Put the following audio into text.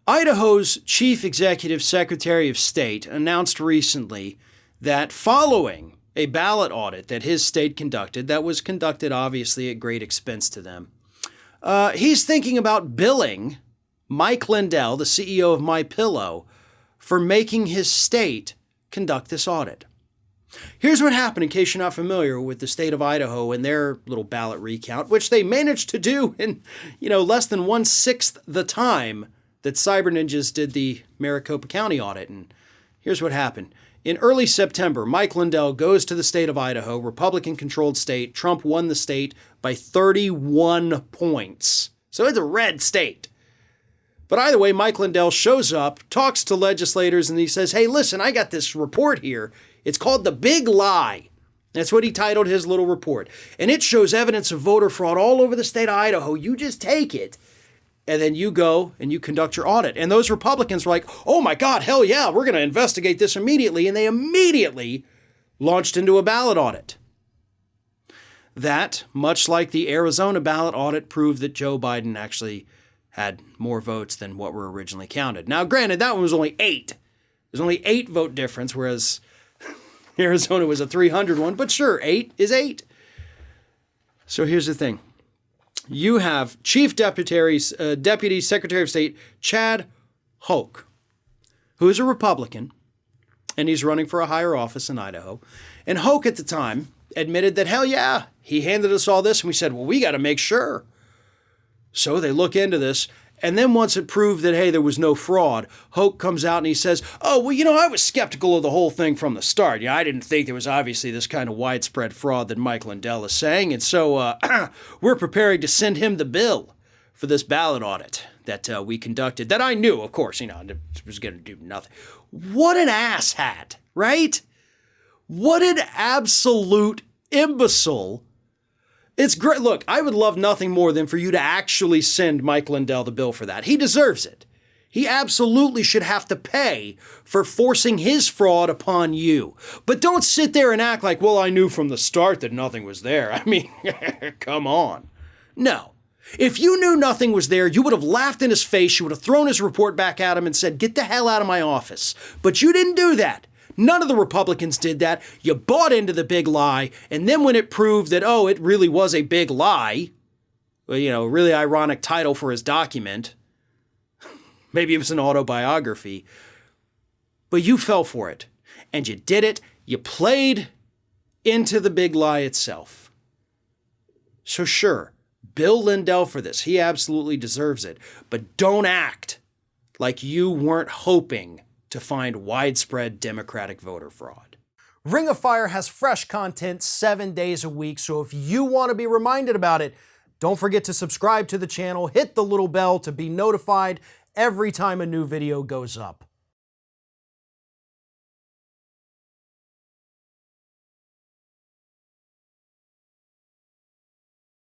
Idaho's Chief Executive Secretary of State announced recently that following a ballot audit that his state conducted, that was conducted obviously at great expense to them, he's thinking about billing Mike Lindell, the CEO of MyPillow, for making his state conduct this audit. Here's what happened in case you're not familiar with the state of Idaho and their little ballot recount, which they managed to do in, less than 1/6 the time that Cyber Ninjas did the Maricopa County audit. And here's what happened. In early September, Mike Lindell goes to the state of Idaho, Republican-controlled state. Trump won the state by 31 points. So it's a red state. But either way, Mike Lindell shows up, talks to legislators, and he says, hey, listen, I got this report here. It's called The Big Lie. That's what he titled his little report. And it shows evidence of voter fraud all over the state of Idaho. You just take it, and then you go and you conduct your audit. And those Republicans were like, oh my God, hell yeah, we're going to investigate this immediately. And they immediately launched into a ballot audit. That, much like the Arizona ballot audit, proved that Joe Biden actually had more votes than what were originally counted. Now, granted, that one was only 8. There's only 8 vote difference, whereas Arizona was a 300 one. But sure, 8 is 8. So here's the thing. You have Chief Deputy Secretary of State Chad Hoke, who is a Republican, and he's running for a higher office in Idaho. And Hoke at the time admitted that, hell yeah, he handed us all this, and we said, well, we got to make sure. So they look into this, and then once it proved that, hey, there was no fraud, Hoke comes out and he says, oh, well, I was skeptical of the whole thing from the start. Yeah, I didn't think there was obviously this kind of widespread fraud that Mike Lindell is saying, and so we're preparing to send him the bill for this ballot audit that we conducted, that I knew, of course, it was going to do nothing. What an asshat, right? What an absolute imbecile. It's great. Look, I would love nothing more than for you to actually send Mike Lindell the bill for that. He deserves it. He absolutely should have to pay for forcing his fraud upon you. But don't sit there and act like, well, I knew from the start that nothing was there. I mean, come on. No. If you knew nothing was there, you would have laughed in his face. You would have thrown his report back at him and said, get the hell out of my office. But you didn't do that. None of the Republicans did that. You bought into the big lie. And then when it proved that, oh, it really was a big lie, well, really ironic title for his document. Maybe it was an autobiography. But you fell for it. And you did it. You played into the big lie itself. So sure, bill Lindell for this. He absolutely deserves it. But don't act like you weren't hoping to find widespread Democratic voter fraud. Ring of Fire has fresh content 7 days a week, so if you want to be reminded about it, don't forget to subscribe to the channel, hit the little bell to be notified every time a new video goes up.